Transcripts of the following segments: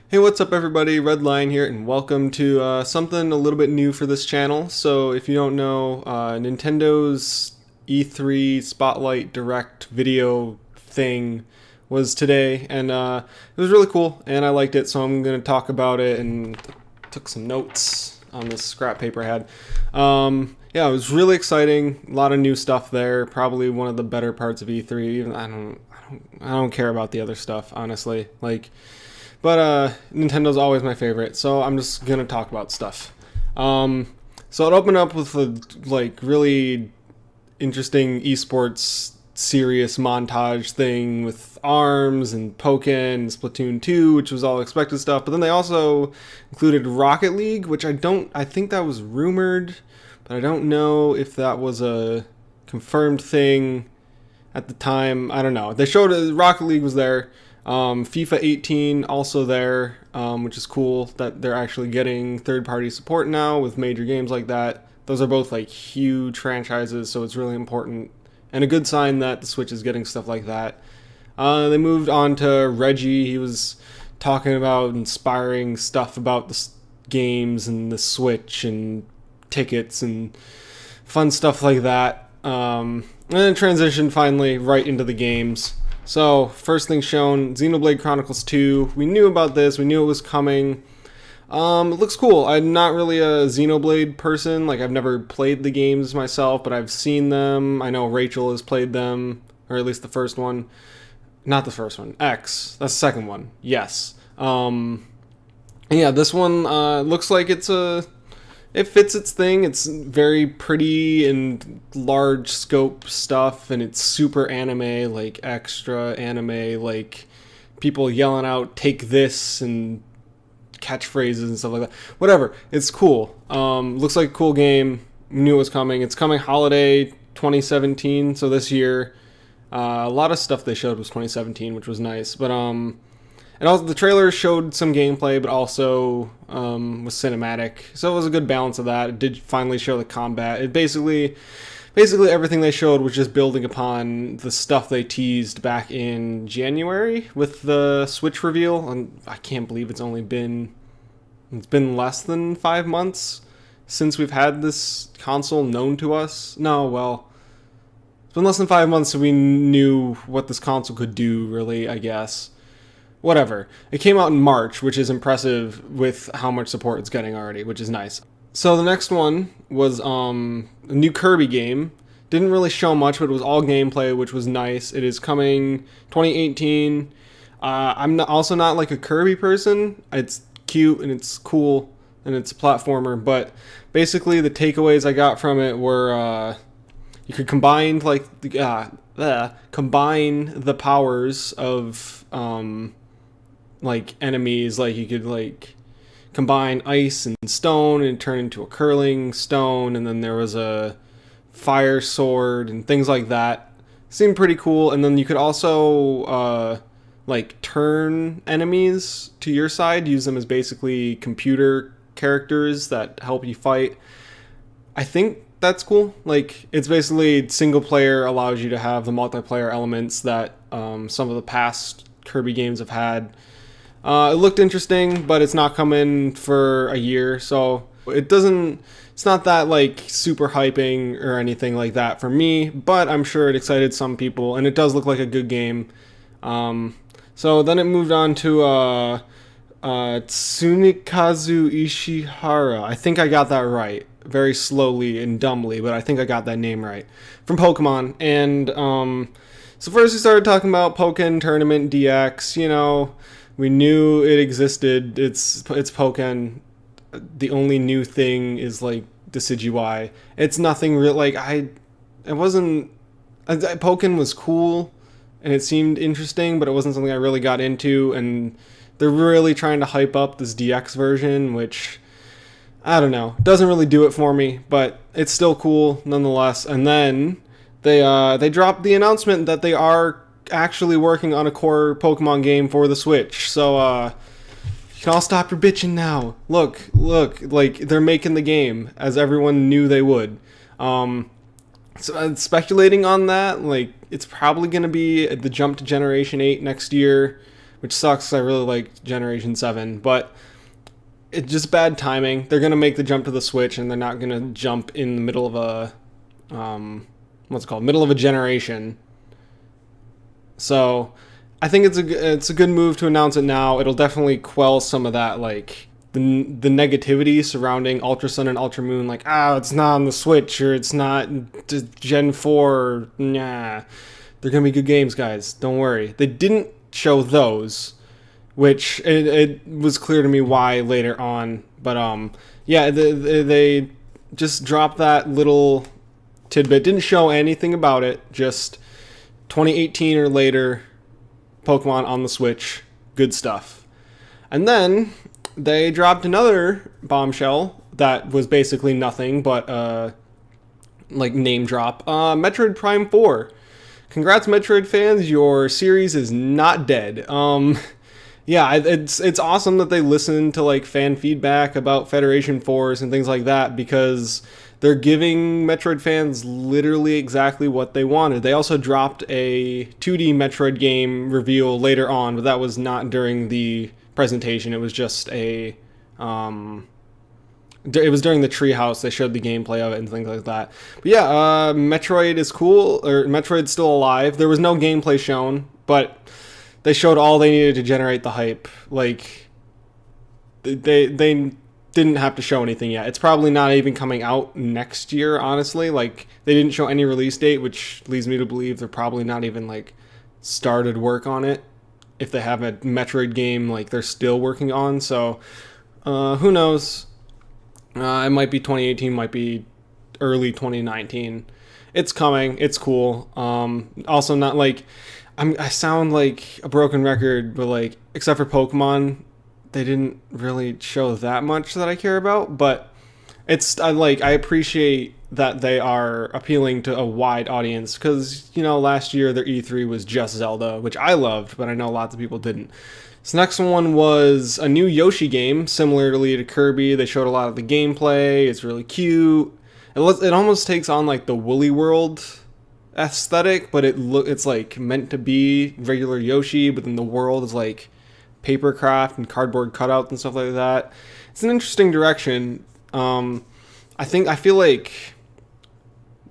Hey, what's up everybody? Red Lion here, and welcome to something a little bit new for this channel. So if you don't know, Nintendo's E3 Spotlight Direct video thing was today, and it was really cool, and I liked it, so I'm going to talk about it, and took some notes on this scrap paper I had. Yeah, it was really exciting, a lot of new stuff there, probably one of the better parts of E3. Even I don't care about the other stuff, honestly. But Nintendo's always my favorite, so I'm just gonna talk about stuff. So it opened up with a really interesting esports serious montage thing with ARMS and Pokken and Splatoon 2, which was all expected stuff. But then they also included Rocket League, which I think that was rumored, but I don't know if that was a confirmed thing at the time. I don't know. They showed Rocket League was there. FIFA 18 also there, which is cool that they're actually getting third-party support now with major games like that. Those are both huge franchises, so it's really important and a good sign that the Switch is getting stuff like that. They moved on to Reggie. He was talking about inspiring stuff about the games and the Switch and tickets and fun stuff like that. And then transitioned finally right into the games. So, first thing shown, Xenoblade Chronicles 2. We knew about this, we knew it was coming. It looks cool. I'm not really a Xenoblade person. I've never played the games myself, but I've seen them. I know Rachel has played them, or at least the first one. Not the first one. X. That's the second one. Yes. Yeah, this one looks like it fits its thing. It's very pretty and large scope stuff, and it's super anime, extra anime, people yelling out "take this" and catchphrases and stuff like that. Whatever, it's cool. Looks like a cool game. We knew it was coming. It's coming holiday 2017, so this year. A lot of stuff they showed was 2017, which was nice, but and also the trailer showed some gameplay, but also was cinematic. So it was a good balance of that. It did finally show the combat. It basically everything they showed was just building upon the stuff they teased back in January with the Switch reveal. And I can't believe it's been less than 5 months since we've had this console known to us. No, well, it's been less than 5 months, so we knew what this console could do, really, I guess. Whatever. It came out in March, which is impressive with how much support it's getting already, which is nice. So the next one was a new Kirby game. Didn't really show much, but it was all gameplay, which was nice. It is coming 2018. Also not a Kirby person. It's cute and it's cool and it's a platformer, but basically the takeaways I got from it were you could combine combine the powers of enemies. You could combine ice and stone and turn into a curling stone, and then there was a fire sword and things like that. Seemed pretty cool. And then you could also turn enemies to your side, use them as basically computer characters that help you fight. I think that's cool. It's basically single player, allows you to have the multiplayer elements that some of the past Kirby games have had. It looked interesting, but it's not coming for a year, so it's not that super hyping or anything like that for me, but I'm sure it excited some people, and it does look like a good game. So then it moved on to Tsunikazu Ishihara. I think I got that right. Very slowly and dumbly, but I think I got that name right. From Pokemon. And so first we started talking about Pokken Tournament DX. We knew it existed. It's Pokken. The only new thing is the Decidueye. It's nothing real. Pokken was cool and it seemed interesting, but it wasn't something I really got into. And they're really trying to hype up this DX version, which I don't know, doesn't really do it for me, but it's still cool nonetheless. And then they dropped the announcement that they are actually working on a core Pokemon game for the Switch. So you can all stop your bitching now. Look, they're making the game as everyone knew they would. So speculating on that, it's probably going to be the jump to Generation 8 next year, which sucks. I really like Generation 7, but it's just bad timing. They're gonna make the jump to the Switch, and they're not gonna jump in the middle of a what's it called, middle of a generation. So I think it's a good move to announce it now. It'll definitely quell some of that, like the negativity surrounding Ultra Sun and Ultra Moon, like, it's not on the Switch, or it's not Gen 4. Nah, they're gonna be good games, guys. Don't worry. They didn't show those, which it was clear to me why later on. But yeah, they just dropped that little tidbit. Didn't show anything about it. Just 2018 or later, Pokemon on the Switch. Good stuff. And then they dropped another bombshell that was basically nothing but like name drop. Metroid Prime 4. Congrats, Metroid fans. Your series is not dead. Yeah, it's awesome that they listen to like fan feedback about Federation Force and things like that, because they're giving Metroid fans literally exactly what they wanted. They also dropped a 2D Metroid game reveal later on, but that was not during the presentation. It was just it was during the Treehouse. They showed the gameplay of it and things like that. But yeah, Metroid is cool, or Metroid's still alive. There was no gameplay shown, but they showed all they needed to generate the hype. Like, they didn't have to show anything yet. It's probably not even coming out next year, honestly. Like, they didn't show any release date, which leads me to believe they're probably not even like started work on it. If they have a Metroid game, like, they're still working on. So who knows? It might be 2018, might be early 2019. It's coming. It's cool. Also, not like I sound like a broken record, but like, except for Pokemon, they didn't really show that much that I care about. But I appreciate that they are appealing to a wide audience, because, you know, last year their E3 was just Zelda, which I loved, but I know lots of people didn't. So next one was a new Yoshi game, similarly to Kirby. They showed a lot of the gameplay. It's really cute. It almost takes on like the Woolly World aesthetic, but it's like meant to be regular Yoshi, but then the world is like papercraft and cardboard cutouts and stuff like that. It's an interesting direction. I feel like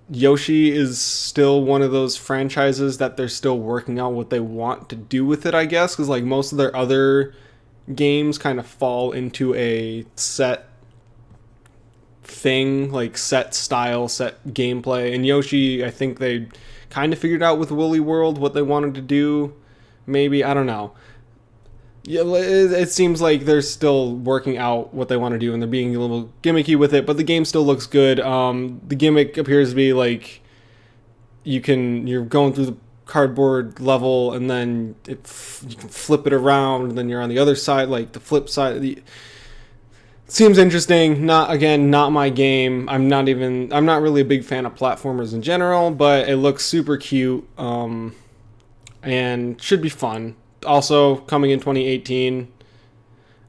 Yoshi is still one of those franchises that they're still working out what they want to do with it, I guess, because like most of their other games kind of fall into a set thing, like set style, set gameplay. And Yoshi, I think they kind of figured out with Woolly World what they wanted to do. Maybe, I don't know. Yeah, it seems like they're still working out what they want to do, and they're being a little gimmicky with it, but the game still looks good. The gimmick appears to be like you're going through the cardboard level, and then you can flip it around, and then you're on the other side, like the flip side. Seems interesting. Not my game. I'm not really a big fan of platformers in general, but it looks super cute, and should be fun. Also coming in 2018,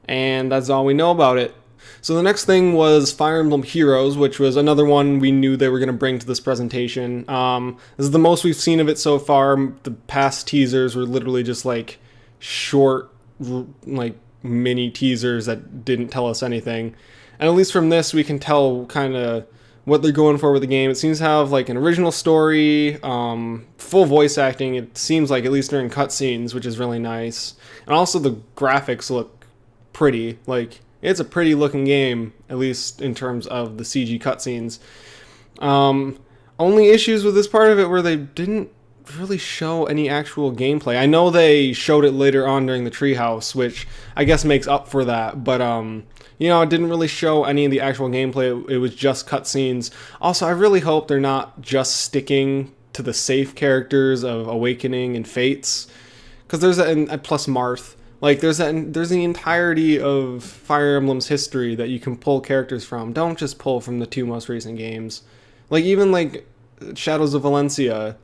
and that's all we know about it. So the next thing was Fire Emblem Heroes, which was another one we knew they were going to bring to this presentation. This is the most we've seen of it so far. The past teasers were literally just like short, like mini teasers that didn't tell us anything. And at least from this, we can tell kind of what they're going for with the game. It seems to have like an original story, full voice acting. It seems like, at least during cutscenes, which is really nice. And also the graphics look pretty. Like, it's a pretty looking game, at least in terms of the CG cutscenes. Only issues with this part of it were they didn't really show any actual gameplay. I know they showed it later on during the Treehouse, which I guess makes up for that, but it didn't really show any of the actual gameplay. It was just cutscenes. Also, I really hope they're not just sticking to the safe characters of Awakening and Fates, because there's plus Marth. Like, there's the entirety of Fire Emblem's history that you can pull characters from. Don't just pull from the two most recent games. Like, even like Shadows of Valencia,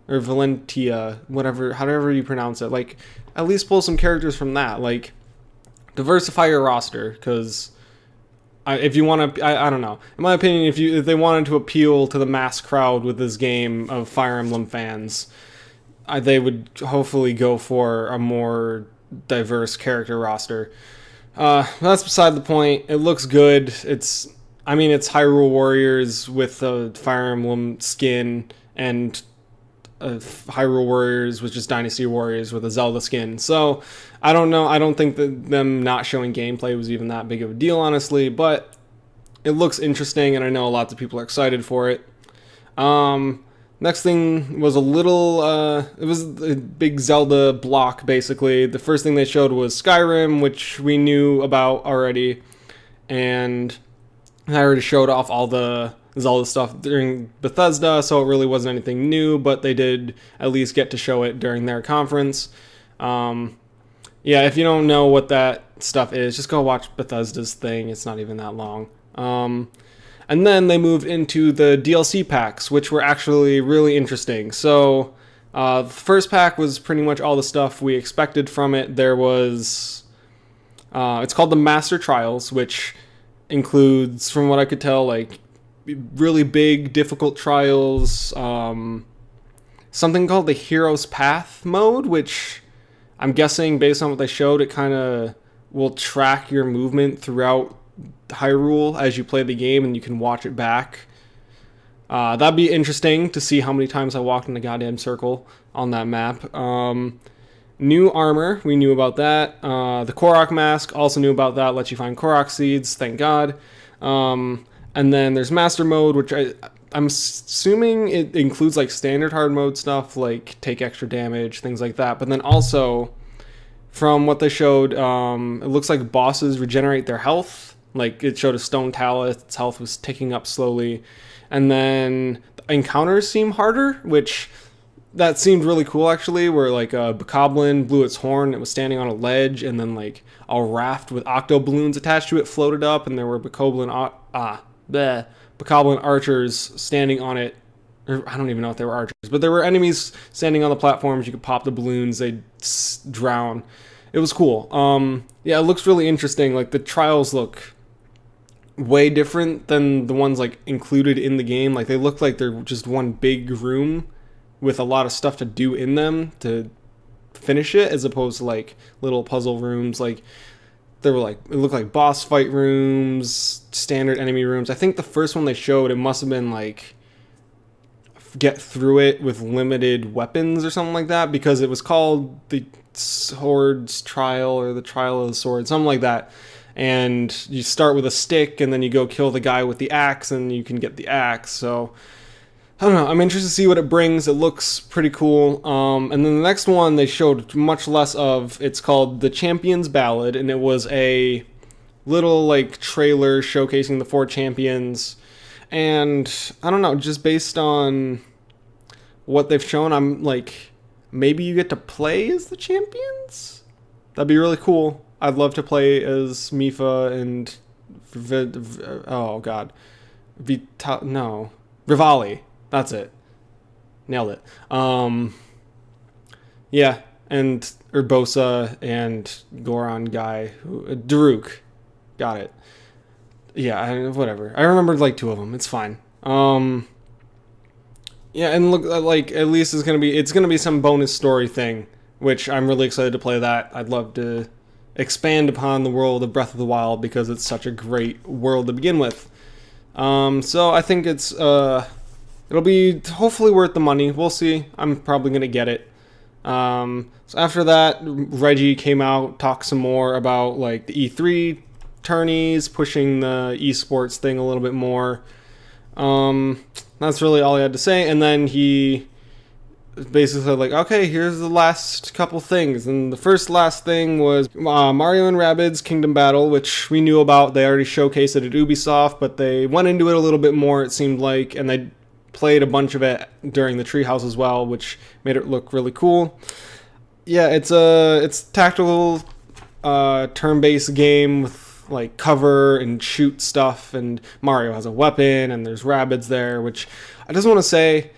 or Valentia, however you pronounce it. Like, at least pull some characters from that. Like, diversify your roster, because if you want to, I don't know. In my opinion, if they wanted to appeal to the mass crowd with this game of Fire Emblem fans, they would hopefully go for a more diverse character roster. That's beside the point. It looks good. I mean, it's Hyrule Warriors with a Fire Emblem skin, and Hyrule Warriors was just Dynasty Warriors with a Zelda skin. So I don't know. I don't think that them not showing gameplay was even that big of a deal, honestly. But it looks interesting, and I know lots of people are excited for it. Next thing was it was a big Zelda block, basically. The first thing they showed was Skyrim, which we knew about already, and I already showed off all the Zelda stuff during Bethesda, so it really wasn't anything new, but they did at least get to show it during their conference. Yeah, if you don't know what that stuff is, just go watch Bethesda's thing. It's not even that long. And then they moved into the DLC packs, which were actually really interesting. So the first pack was pretty much all the stuff we expected from it. There was, it's called the Master Trials, which includes, from what I could tell, like really big, difficult trials. Something called the Hero's Path mode, which I'm guessing, based on what they showed, it kind of will track your movement throughout Hyrule as you play the game, and you can watch it back. That'd be interesting to see how many times I walked in the goddamn circle on that map. New armor, we knew about that. The Korok mask, also knew about that. Lets you find Korok seeds, thank God. And then there's Master Mode, which I'm assuming it includes like standard hard mode stuff, like take extra damage, things like that. But then also, from what they showed, it looks like bosses regenerate their health. Like, it showed a stone talent, its health was ticking up slowly. And then the encounters seem harder, which that seemed really cool, actually, where like a Bokoblin blew its horn, it was standing on a ledge, and then like a raft with octo balloons attached to it floated up, and there were Bokoblin archers standing on it. Or I don't even know if they were archers, but there were enemies standing on the platforms. You could pop the balloons, they'd drown. It was cool. Yeah, it looks really interesting. Like, the trials look way different than the ones like included in the game. Like, they look like they're just one big room with a lot of stuff to do in them to finish it, as opposed to like little puzzle rooms. Like, they were like, it looked like boss fight rooms, standard enemy rooms. I think the first one they showed, it must have been like get through it with limited weapons or something like that, because it was called the Swords Trial or the Trial of the Sword, something like that. And you start with a stick, and then you go kill the guy with the axe, and you can get the axe. So I don't know, I'm interested to see what it brings. It looks pretty cool. And then the next one they showed much less of. It's called The Champion's Ballad, and it was a little like trailer showcasing the 4 champions. And I don't know, just based on what they've shown, I'm like, maybe you get to play as the champions? That'd be really cool. I'd love to play as Mipha and Rivali. That's it. Nailed it. Yeah, and Urbosa and Goron guy, Daruk. Got it. Yeah, whatever. I remembered like 2 of them. It's fine. Yeah, and look, like, at least it's gonna be some bonus story thing, which I'm really excited to play that. I'd love to expand upon the world of Breath of the Wild, because it's such a great world to begin with. So I think it'll be hopefully worth the money. We'll see. I'm probably gonna get it. So after that, Reggie came out, talked some more about like the E3 tourneys, pushing the esports thing a little bit more. That's really all he had to say. And then he basically said, like, okay, here's the last couple things. And the last thing was Mario and Rabbids Kingdom Battle, which we knew about. They already showcased it at Ubisoft, but they went into it a little bit more, it seemed like, and they played a bunch of it during the Treehouse as well, which made it look really cool. Yeah, it's tactical turn-based game with like cover and shoot stuff, and Mario has a weapon, and there's Rabbids there, which I just want to say,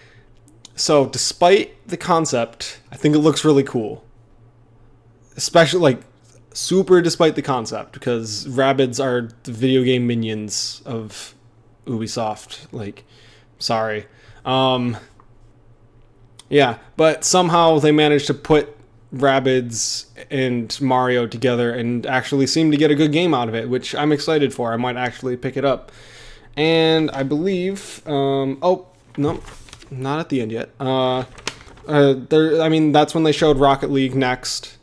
so despite the concept, I think it looks really cool. Especially, like, super despite the concept, because Rabbids are the video game minions of Ubisoft. Like, sorry. Yeah, but somehow they managed to put Rabbids and Mario together and actually seem to get a good game out of it, which I'm excited for. I might actually pick it up. And I believe, oh, no, not at the end yet. That's when they showed Rocket League next,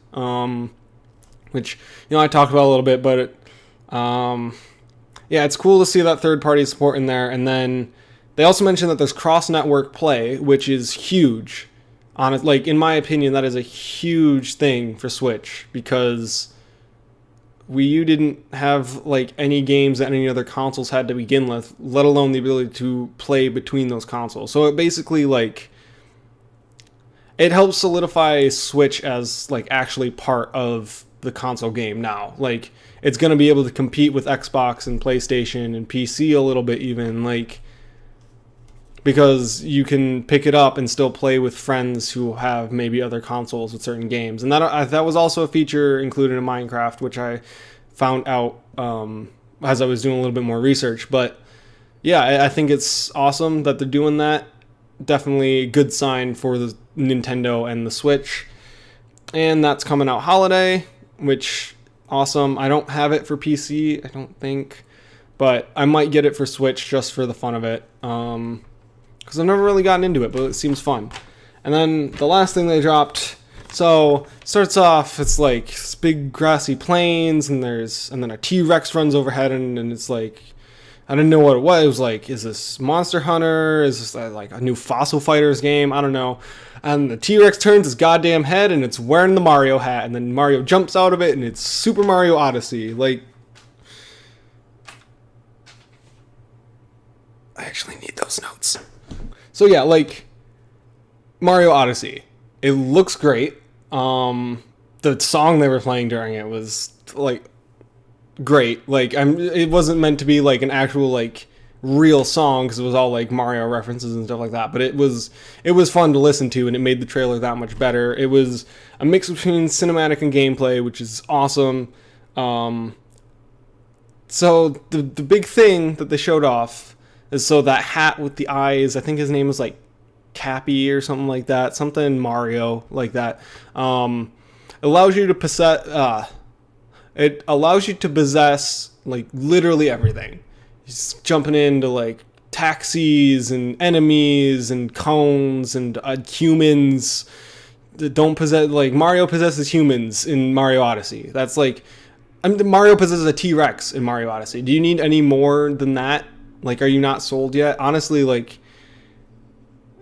which, I talked about a little bit, but yeah, it's cool to see that third-party support in there. And then they also mentioned that there's cross-network play, which is huge. In my opinion, that is a huge thing for Switch, because Wii U didn't have any games that any other consoles had to begin with, let alone the ability to play between those consoles. So it basically it helps solidify Switch as actually part of the console game now. It's going to be able to compete with Xbox and PlayStation and PC a little bit even, because you can pick it up and still play with friends who have maybe other consoles with certain games. And that was also a feature included in Minecraft, which I found out as I was doing a little bit more research. But yeah, I think it's awesome that they're doing that. Definitely a good sign for the Nintendo and the Switch. And that's coming out holiday, which awesome. I don't have it for PC, I don't think, but I might get it for Switch just for the fun of it. Because I've never really gotten into it, but it seems fun. And then the last thing they dropped, so starts off, it's this big grassy plains, and then a T-Rex runs overhead, and it's I didn't know what it was. It was is this Monster Hunter? Is this a new Fossil Fighters game? I don't know. And the T-Rex turns his goddamn head, and it's wearing the Mario hat, and then Mario jumps out of it, and it's Super Mario Odyssey. I actually need those notes. So yeah, Mario Odyssey. It looks great. The song they were playing during it was great. It wasn't meant to be an actual real song, because it was all Mario references and stuff like that. But it was fun to listen to, and it made the trailer that much better. It was a mix between cinematic and gameplay, which is awesome. So the big thing that they showed off is that hat with the eyes. I think his name was Cappy or something like that. Something Mario like that. Allows you to possess. It allows you to possess literally everything. He's jumping into taxis and enemies and cones and humans that don't possess. Mario possesses humans in Mario Odyssey. That's Mario possesses a T-Rex in Mario Odyssey. Do you need any more than that? Are you not sold yet? Honestly,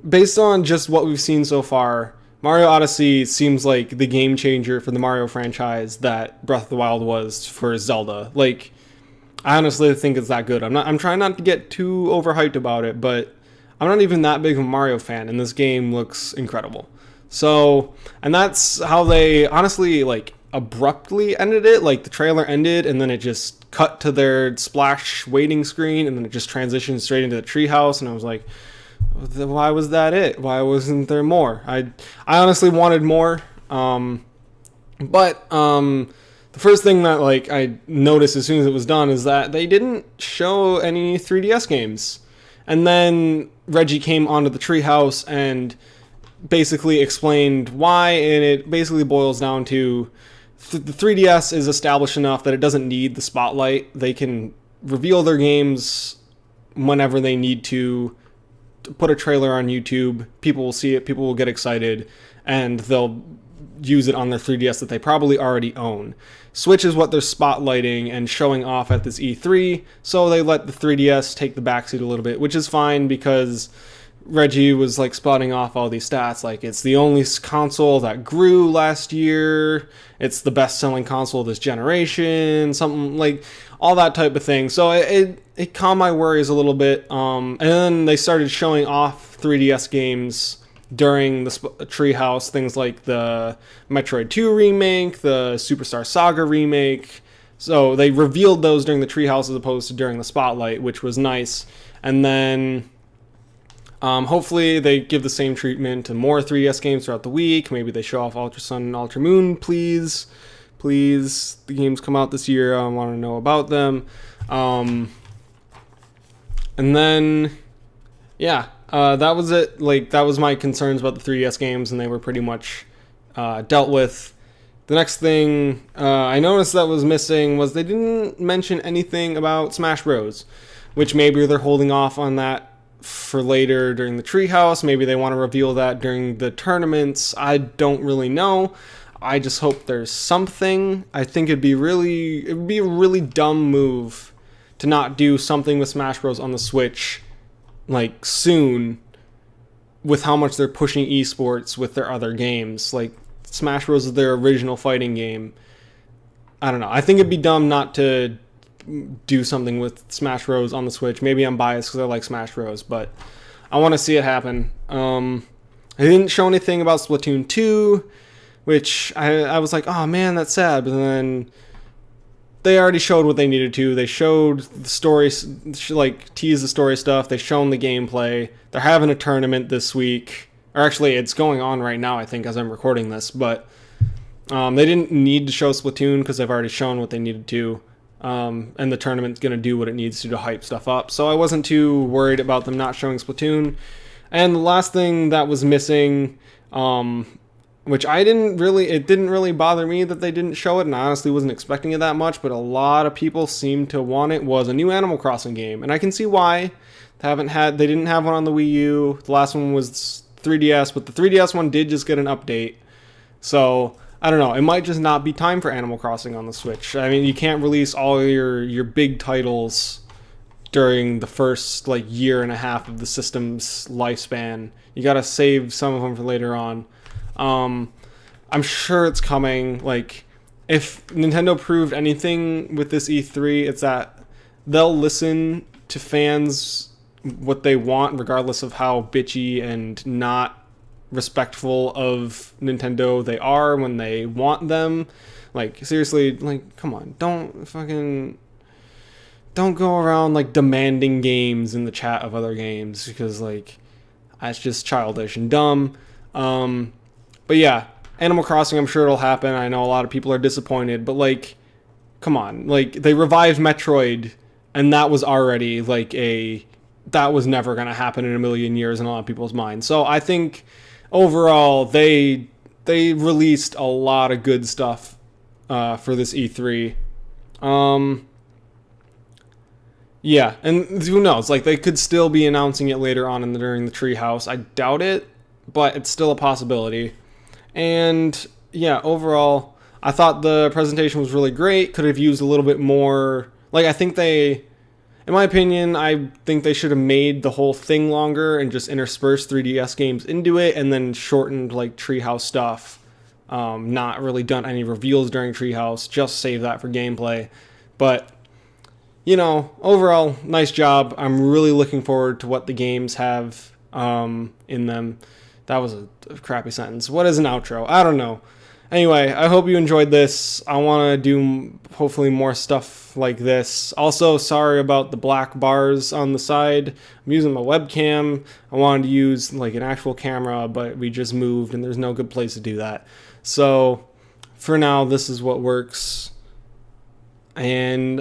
based on just what we've seen so far, Mario Odyssey seems like the game changer for the Mario franchise that Breath of the Wild was for Zelda. I honestly think it's that good. I'm trying not to get too overhyped about it, but I'm not even that big of a Mario fan, and this game looks incredible. So, and that's how they honestly abruptly ended it. The trailer ended, and then it just cut to their splash waiting screen, and then it just transitioned straight into the treehouse, and I was like, why was that it? Why wasn't there more? I honestly wanted more. But the first thing that I noticed as soon as it was done is that they didn't show any 3DS games. And then Reggie came onto the treehouse and basically explained why, and it basically boils down to the 3DS is established enough that it doesn't need the spotlight. They can reveal their games whenever they need to put a trailer on YouTube. People will see it, people will get excited, and they'll use it on their 3DS that they probably already own. Switch is what they're spotlighting and showing off at this E3, so they let the 3DS take the backseat a little bit, which is fine because Reggie was spouting off all these stats, it's the only console that grew last year, it's the best-selling console this generation, something all that type of thing. So it calmed my worries a little bit. And then they started showing off 3DS games during the Treehouse, things like the Metroid 2 remake, the Superstar Saga remake. So they revealed those during the Treehouse as opposed to during the Spotlight, which was nice. And then hopefully they give the same treatment to more 3DS games throughout the week. Maybe they show off Ultra Sun and Ultra Moon, please. Please, the games come out this year. I want to know about them. And then, yeah, that was it. That was my concerns about the 3DS games, and they were pretty much dealt with. The next thing I noticed that was missing was they didn't mention anything about Smash Bros, which maybe they're holding off on that for later during the Treehouse. Maybe they want to reveal that during the tournaments. I don't really know. I just hope there's something. I think it would be a really dumb move to not do something with Smash Bros on the Switch like soon, with how much they're pushing esports with their other games. Like, Smash Bros is their original fighting game. I don't know. I think it'd be dumb not to do something with Smash Bros on the Switch. Maybe I'm biased because I like Smash Bros, but I want to see it happen. They didn't show anything about Splatoon 2, which I was like, oh man, that's sad. But then they already showed what they needed to. They showed the story, like teased the story stuff. They've shown the gameplay. They're having a tournament this week. Or actually, it's going on right now, I think, as I'm recording this. But they didn't need to show Splatoon because they've already shown what they needed to. And the tournament's going to do what it needs to hype stuff up. So I wasn't too worried about them not showing Splatoon. And the last thing that was missing, which it didn't really bother me that they didn't show it, and I honestly wasn't expecting it that much, but a lot of people seemed to want it, was a new Animal Crossing game. And I can see why. They didn't have one on the Wii U. The last one was 3DS, but the 3DS one did just get an update. So, I don't know. It might just not be time for Animal Crossing on the Switch. I mean, you can't release all your big titles during the first, year and a half of the system's lifespan. You gotta save some of them for later on. I'm sure it's coming. If Nintendo proved anything with this E3, it's that they'll listen to fans what they want, regardless of how bitchy and not respectful of Nintendo they are when they want them. Seriously, come on, don't go around demanding games in the chat of other games, because that's just childish and dumb. But yeah, Animal Crossing, I'm sure it'll happen. I know a lot of people are disappointed, but come on, they revived Metroid, and that was already that was never going to happen in a million years in a lot of people's minds. So I think overall they released a lot of good stuff for this E3. Yeah, and who knows? They could still be announcing it later on during the Treehouse. I doubt it, but it's still a possibility. And yeah, overall, I thought the presentation was really great. Could have used a little bit more. In my opinion, I think they should have made the whole thing longer and just interspersed 3DS games into it, and then shortened Treehouse stuff. Not really done any reveals during Treehouse, just save that for gameplay. But, overall, nice job. I'm really looking forward to what the games have in them. That was a crappy sentence. What is an outro? I don't know. Anyway, I hope you enjoyed this. I want to do hopefully more stuff like this. Also, sorry about the black bars on the side. I'm using my webcam. I wanted to use an actual camera, but we just moved and there's no good place to do that. So, for now, this is what works. And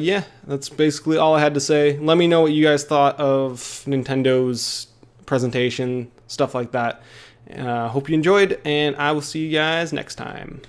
yeah, that's basically all I had to say. Let me know what you guys thought of Nintendo's presentation, stuff like that. Hope you enjoyed, and I will see you guys next time.